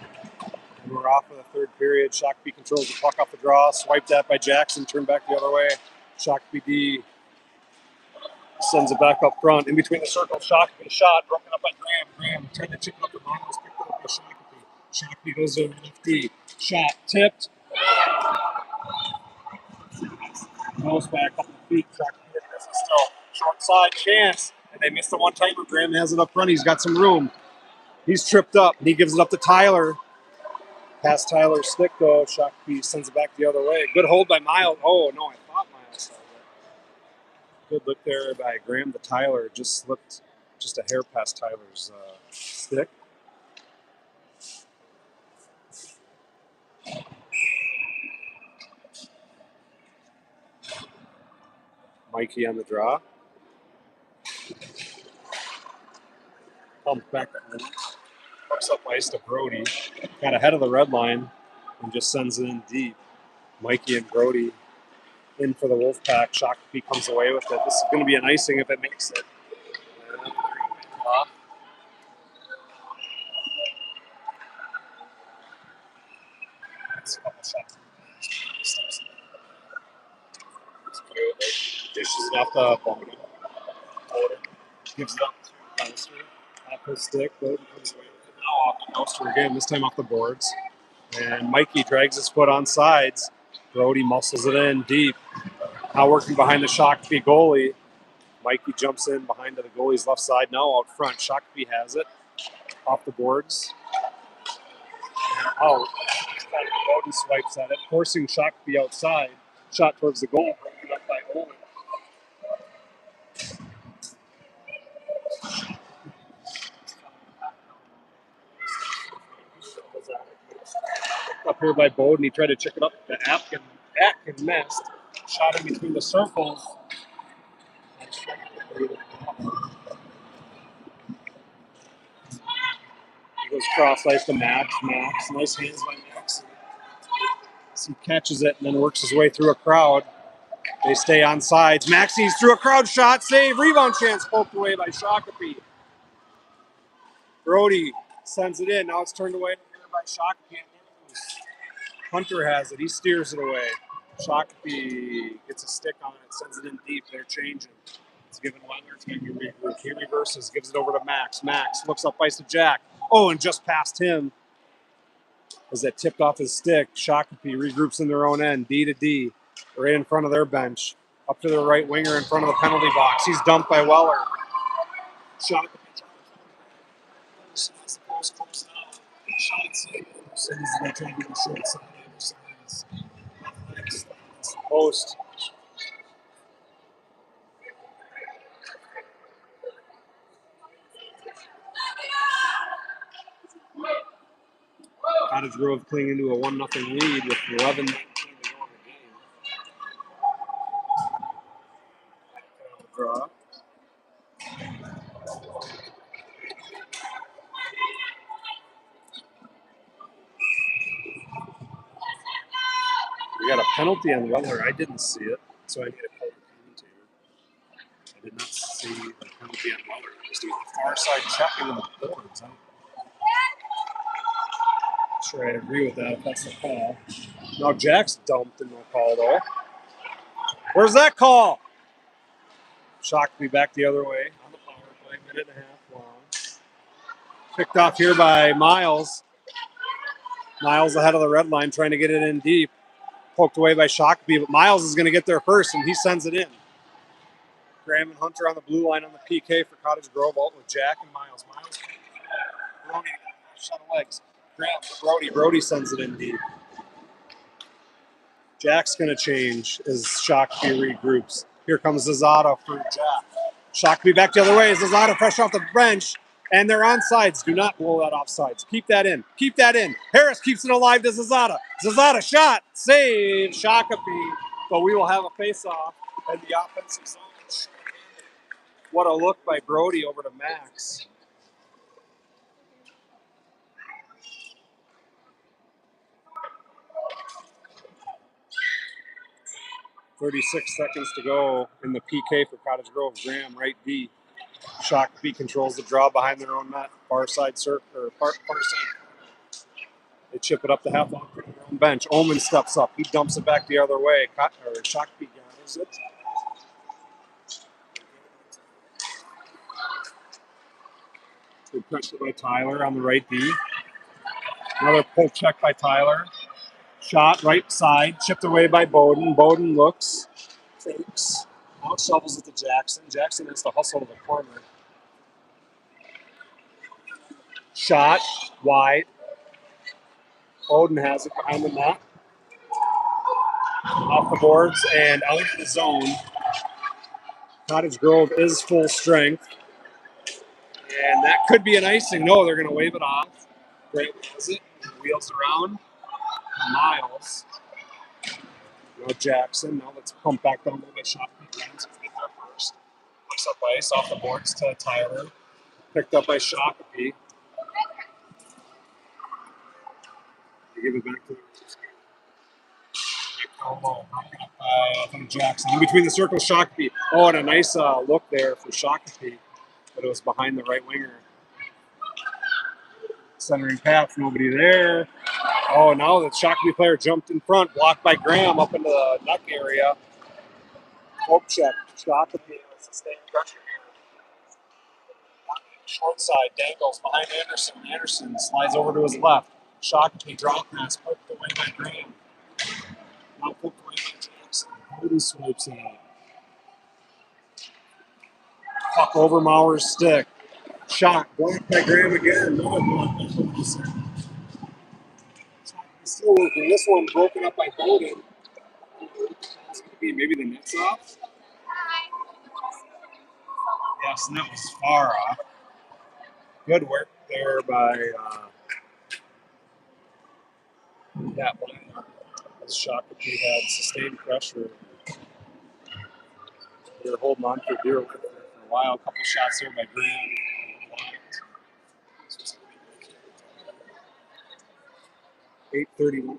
And we're off of the third period. Shakopee controls the puck off the draw. Swiped at by Jackson. Turned back the other way. Shakopee D sends it back up front. In between the circle, Shakopee shot. Broken up by Graham. Graham tried to chip it up the bottom. Was picked up by Shakopee. Shakopee goes over left D. Shot tipped. Goes back up the feet. Shakopee is still short side chance. And they missed the one-timer. Graham has it up front. He's got some room. He's tripped up. He gives it up to Tyler. Past Tyler's stick, though. Shakopee sends it back the other way. Good hold by Miles. Oh, no, I thought Miles held it. Good look there by Graham to Tyler. Just slipped just a hair past Tyler's stick. Mikey on the draw. Pumps back to Pucks up ice to Brody. Got ahead of the red line and just sends it in deep. Mikey and Brody in for the Wolfpack. Shakopee comes away with it. This is going to be an icing if it makes it. Dishes it off the bottom. Gives it up to Coaster. Off his stick. Bowden comes away with it now off the Coaster again, this time off the boards. And Mikey drags his foot on sides. Brody muscles it in deep. Now working behind the Shakopee goalie. Mikey jumps in behind to the goalie's left side. Now out front. Shakopee has it. Off the boards. And out. Bowden swipes at it, forcing Shakopee outside. Shot towards the goal. Broken up by Owen. up here by Bowden. He tried to check it up. The Atkin missed. Shot in between the circles. He goes cross ice to Max. Nice hands by Max. He catches it and then works his way through a crowd. They stay on sides. Maxie's through a crowd shot. Save. Rebound chance poked away by Shakopee. Brody sends it in. Now it's turned away by Shakopee. Hunter has it. He steers it away. Shakopee gets a stick on it. Sends it in deep. They're changing. It's given Weller to he reverses. Gives it over to Max. Max looks up ice to Jack. Oh, and just past him. As that tipped off his stick, Shakopee regroups in their own end, D to D, right in front of their bench, up to their right winger in front of the penalty box. He's dumped by Weller. Shakopee post. Cottage Grove clinging to a 1-0 lead with 11 to go in the game. Draw. We got a penalty on Weller. I didn't see it, so I need a color commentator. I did not see the penalty on Weller. Just doing the far side checking on the boards. I'm sure I agree with that if that's the call. Now Jack's dumped and no call though. Where's that call? Shakopee back the other way on the power play, minute and a half long. Picked off here by Miles. Miles ahead of the red line, trying to get it in deep. Poked away by Shakopee, but Miles is going to get there first, and he sends it in. Graham and Hunter on the blue line on the PK for Cottage Grove, out with Jack and Miles. Brody, shot of legs. Graham for Brody sends it in deep. Jack's going to change as Shakopee regroups. Here comes Zazada for Jack. Shakopee back the other way. Zazada fresh off the bench, and they're on sides. Do not blow that off sides. Keep that in. Keep that in. Harris keeps it alive to Zazada. Zazada shot. Save. Shakopee. But we will have a face-off in the offensive zone. What a look by Brody over to Max. .36 seconds to go in the PK for Cottage Grove. Graham, right D. Shakopee controls the draw behind their own net. Far side circle, or far side. They chip it up the half on their own bench. Omen steps up. He dumps it back the other way. Shakopee gathers it. Good pressure by Tyler on the right D. Another poke check by Tyler. Shot right side, chipped away by Bowden. Bowden looks, fakes, out shovels it to Jackson. Jackson has to hustle to the corner. Shot wide. Bowden has it behind the net. Off the boards and out of the zone. Cottage Grove is full strength. And that could be an icing. No, they're going to wave it off. Grant has it. Wheels around. Miles. No Jackson. Now let's pump back down a little bit. Shot from Grant. So get there first. Looks up ice off the boards to Tyler. Picked up by Shakopee. They give it back to the from Jackson. In between the circles, Shakopee. Oh, and a nice look there for Shakopee. But it was behind the right winger. Centering pass, nobody there. Oh, now the Shakopee player jumped in front, blocked by Graham up into the neck area. Poke check. Shakopee sustained pressure here. Short side, dangles behind Anderson. Anderson slides over to his left. Shakopee drop pass, poked away by Graham. Now poked away by Jackson. Bowden swipes it out. Puck over Mauer's stick. Shot, blocked by Graham again. Another block by Ferguson. Still working. This one broken up by Bowden. Maybe the net's off. Yes, net was far off. Good work there by that line. As Shakopee had sustained pressure. They were holding on for dear life for a while. A couple shots there by Graham. 8:31.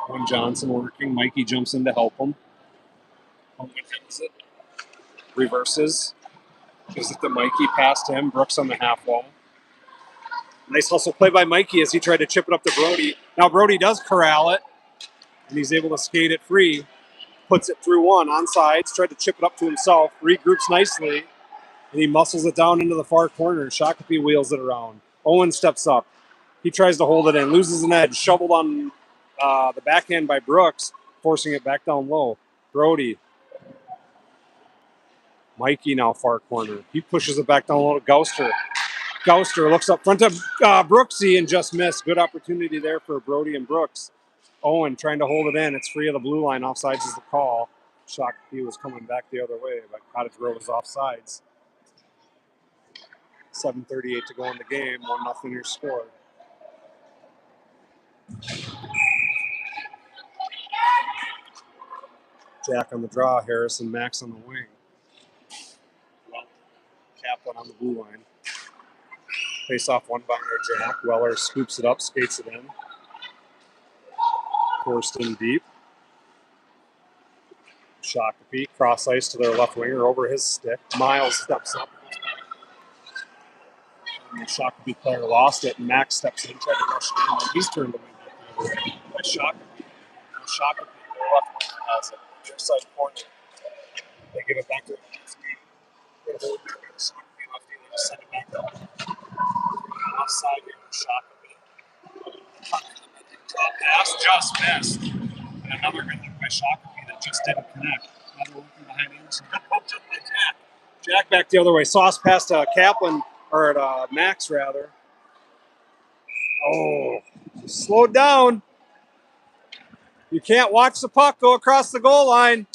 Owen Johnson working. Mikey jumps in to help him. Owen hits it. Reverses. Gives it to Mikey. Past him. Brooks on the half wall. Nice hustle play by Mikey as he tried to chip it up to Brody. Now Brody does corral it, and he's able to skate it free. Puts it through one on sides. Tried to chip it up to himself. Regroups nicely, and he muscles it down into the far corner. Shakopee wheels it around. Owen steps up. He tries to hold it in. Loses an edge. Shoveled on the backhand by Brooks, forcing it back down low. Brody. Mikey now far corner. He pushes it back down low to Gouster. Gouster looks up front of Brooksy and just missed. Good opportunity there for Brody and Brooks. Owen trying to hold it in. It's free of the blue line. Offsides is the call. Shakopee was coming back the other way, but Cottage Grove was offsides. 7:38 to go in the game. 1-0 your score. Jack on the draw. Harris and Max on the wing. Kaplan on the blue line. Face off one bounder Jack. Weller scoops it up, skates it in. Forced in deep. Shakopee, cross ice to their left winger over his stick. Miles steps up. And the Shakopee player lost it, and Max steps in, tried to rush it in, and he's turned away by Shakopee. Shakopee, their left winger, has it. Near side corner. They give it back to the Shakopee lefty, they just send it back up. Offside here for Shakopee. Drop pass, just missed. And another good look by Shakopee that just didn't connect. Another working behind Anderson. Good poke just by Jack. Jack back the other way. Sauce pass to Kaplan, or at Max rather. Oh, slowed down. You can't watch the puck go across the goal line.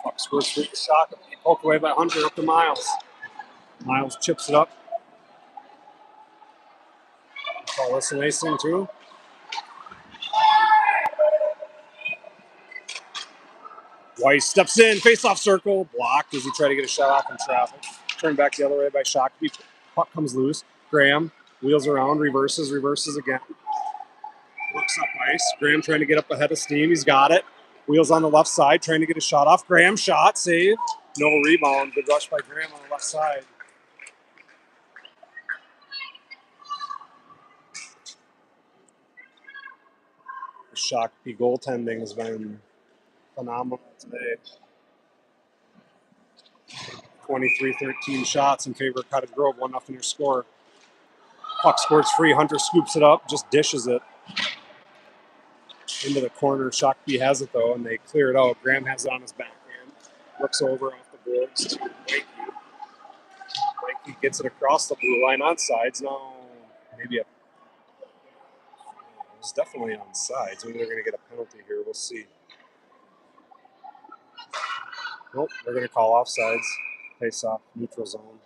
Puck scores through the Shakopee. Poked away by Hunter up to Miles. Miles chips it up. Call this an ace thing too. Weiss steps in, face-off circle, blocked as he tried to get a shot off in traffic. Turned back the other way by Shakopee. Puck comes loose. Graham wheels around, reverses again. Works up ice. Graham trying to get up ahead of steam. He's got it. Wheels on the left side, trying to get a shot off. Graham shot, save. No rebound. Good rush by Graham on the left side. The Shakopee goaltending has been phenomenal today. 23-13 shots in favor of Cottage Grove. 1-0 your score. Puck scores free. Hunter scoops it up, just dishes it into the corner. Shakopee has it though, and they clear it out. Graham has it on his backhand. Looks over off the boards to Mikey. Mikey gets it across the blue line on sides. No, maybe it was definitely on sides. Maybe they're going to get a penalty here. We'll see. Nope, they're going to call offsides. Face off, neutral zone.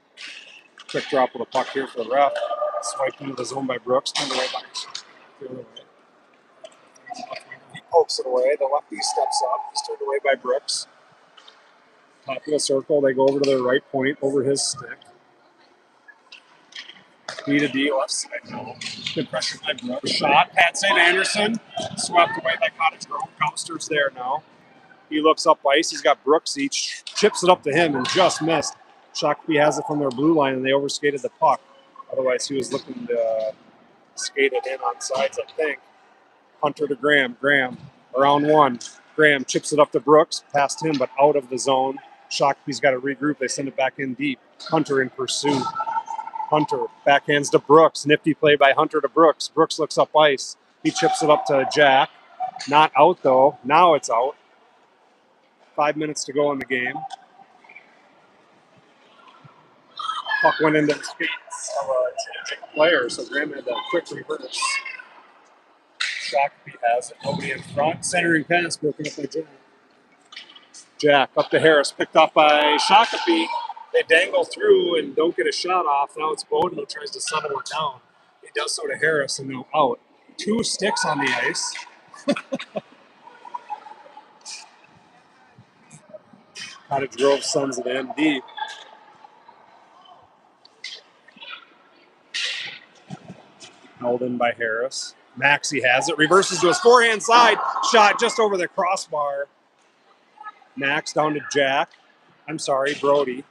Quick drop of the puck here for the ref. Swiped into the zone by Brooks. Turned away by the other way. He pokes it away. The lefty steps up. He's turned away by Brooks. Top of the circle. They go over to their right point over his stick. D to D left side now. Good pressure by Brooks. Shot. Pat St. Anderson. Swept away by Cottage Grove. Gouster's there now. He looks up ice. He's got Brooks. He chips it up to him and just missed. Shakopee has it from their blue line, and they overskated the puck. Otherwise, he was looking to skate it in on sides, I think. Hunter to Graham. Graham around one. Graham chips it up to Brooks. Past him, but out of the zone. Shakopee's got to regroup. They send it back in deep. Hunter in pursuit. Hunter backhands to Brooks. Nifty play by Hunter to Brooks. Brooks looks up ice. He chips it up to Jack. Not out, though. Now it's out. 5 minutes to go in the game. Puck went into the skates of a changing player, so Graham had that quick reverse. Shakopee has it. Nobody in front. Centering pass broken up by Jack. Jack up to Harris. Picked off by Shakopee. They dangle through and don't get a shot off. Now it's Bowden who tries to settle it down. He does so to Harris and now out. 2 sticks on the ice. Cottage Grove sends it in deep. Held in by Harris. Maxey has it. Reverses to his forehand side. Shot just over the crossbar. Max down to Jack. I'm sorry, Brody.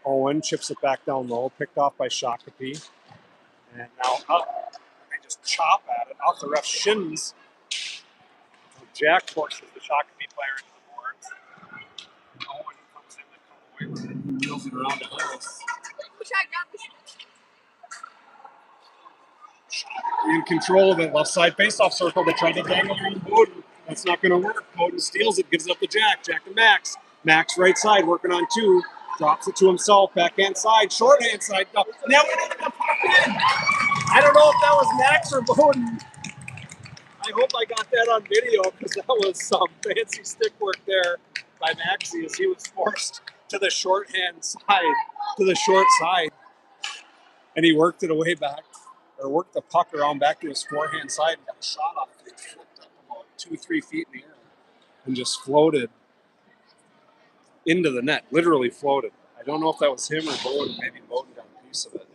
Owen chips it back down low. Picked off by Shakopee. And now up. They just chop at it off the ref's shins. So Jack forces the Shakopee player into the boards. And Owen comes in to come away with it. He wheels it around to Harris. In control of it, left side faceoff circle. They tried to dangle around Bowden. That's not going to work. Bowden steals it, gives it up to Jack. Jack to Max. Max right side, working on 2. Drops it to himself. Backhand side, shorthand side. Now we need to pop in. I don't know if that was Max or Bowden. I hope I got that on video because that was some fancy stick work there by Maxey as he was forced to the shorthand side, to the short side. And he worked it away back. Or worked the puck around back to his forehand side and got a shot off it. Flipped up about 2-3 feet in the air and just floated into the net. Literally floated. I don't know if that was him or Bowden. Maybe Bowden got a piece of it.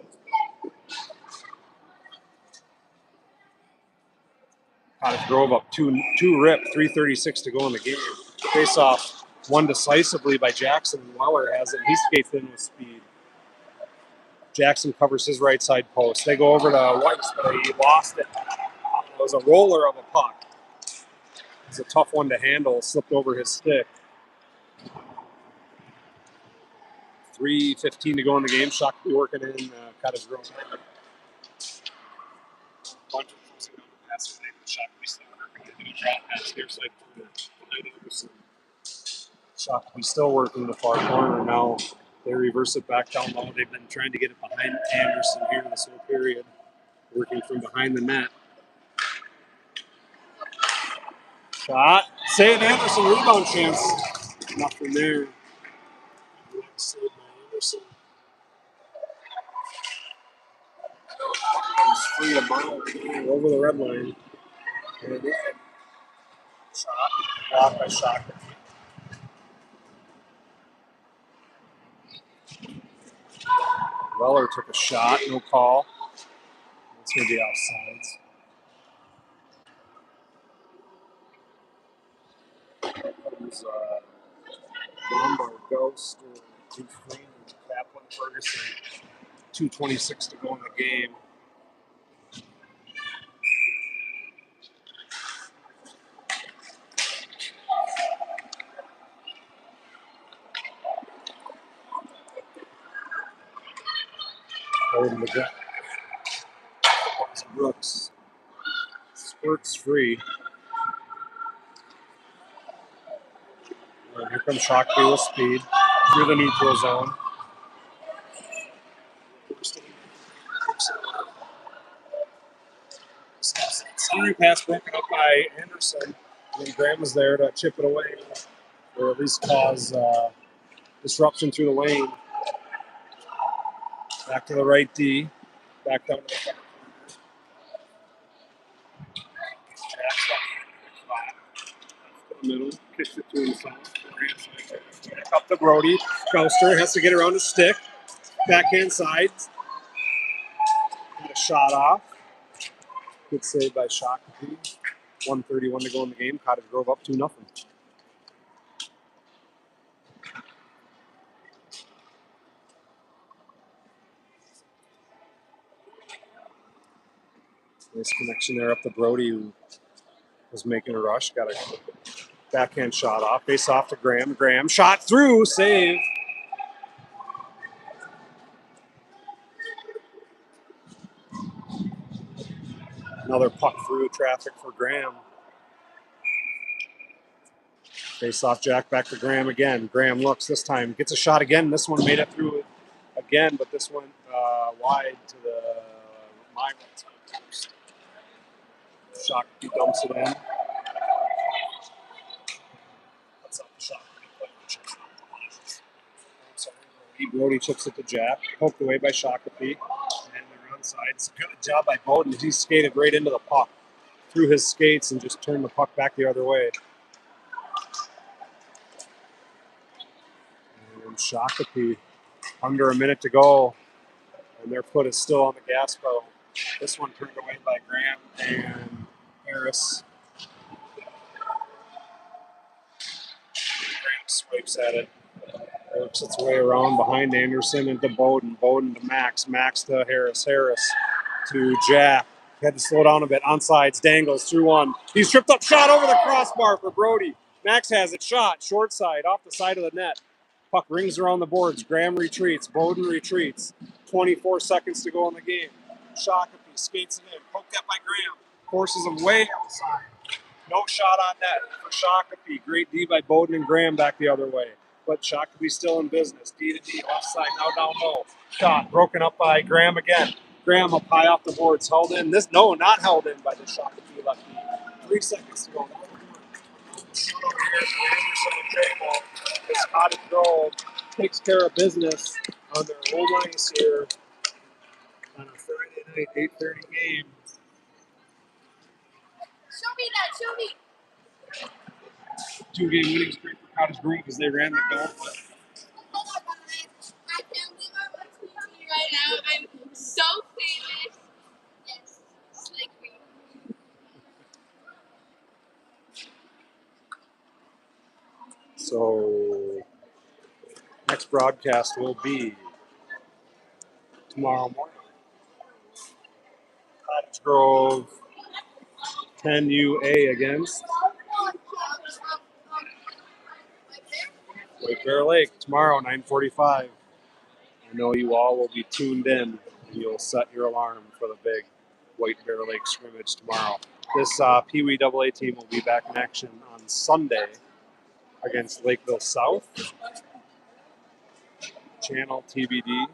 Cottage Grove up 2 rip, 3:36 to go in the game. Face off won decisively by Jackson. Weller has it. He skates in with speed. Jackson covers his right side post. They go over to Weiss, but he lost it. It was a roller of a puck. It's a tough one to handle. Slipped over his stick. 3:15 to go in the game. Shakopee working in Cottage Grove. Bunch of closing down the passes. Shakopee still working. They do a drop pass near side corner. Shakopee still working the far corner. Now they reverse it back down low. They've been trying to get it behind Anderson here this whole period. Working from behind the net. Shot. Save Anderson. Rebound chance. Nothing there. Saved by Anderson. Comes free a mile over the red line. And shot. Blocked by Shakopee. Weller took a shot. No call. It's going to be offsides. Lombard Ghost, Dufresne, Kaplan, Ferguson. 2:26 to go in the game. Holding the gut. Brooks. Squirts free. And here comes Shakopee with speed through the neutral zone. Centering pass broken up by Anderson. And Graham was there to chip it away, or at least cause disruption through the lane. Back to the right D. Back down to the far corner. Jack's up the middle. Kicks it to himself. Back up to Brody. Gouster has to get around his stick. Backhand side. Got a shot off. Good save by Shakopee. 1:31 to go in the game. Cottage Grove up 2-0. Nice connection there up to Brody, who was making a rush. Got a backhand shot off. Face off to Graham. Graham shot through. Save. Another puck through traffic for Graham. Face off Jack, back to Graham again. Graham looks this time, gets a shot again. This one made it through again, but this one wide to the my right side. Shakopee dumps it in. That's not the shot. Brody chips it to Jack. Poked away by Shakopee. And they're onside. It's a good job by Bowden. He skated right into the puck. Through his skates and just turned the puck back the other way. And Shakopee, under a minute to go. And their foot is still on the gas pedal. This one turned away by Graham and Harris. Graham swipes at it. Works its way around behind Anderson into Bowden. Bowden to Max. Max to Harris. Harris to Jack. Had to slow down a bit. Onsides. Dangles through one. He's tripped up. Shot over the crossbar for Brody. Max has it. Shot. Short side. Off the side of the net. Puck rings around the boards. Graham retreats. Bowden retreats. 24 seconds to go in the game. Shakopee skates it in. Poked up by Graham. Forces him way outside. No shot on net for Shakopee. Great D by Bowden and Graham back the other way. But Shakopee still in business. D to D, left side, now down low. Shot broken up by Graham again. Graham up high off the boards, held in. Not held in by the Shakopee lefty. 3 seconds to go. Shot over here for Anderson and J-Ball. This Cottage Grove takes care of business on their home ice here on a Friday night 8:30 game. Show me that, show me. 2-game winning streak for Cottage Grove because they ran the gauntlet. I can't believe I'm on TV right now. I'm so famous. Yes, it's like me. So, next broadcast will be tomorrow morning. Cottage Grove 10UA against White Bear Lake tomorrow, 9:45. I know you all will be tuned in. You'll set your alarm for the big White Bear Lake scrimmage tomorrow. This PWAA team will be back in action on Sunday against Lakeville South. Channel TBD,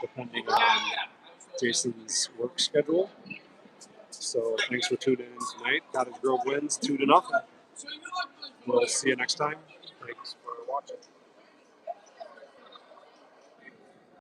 depending on Jason's work schedule. So thanks for tuning in tonight. Cottage Grove wins 2-0. We'll see you next time. Thanks.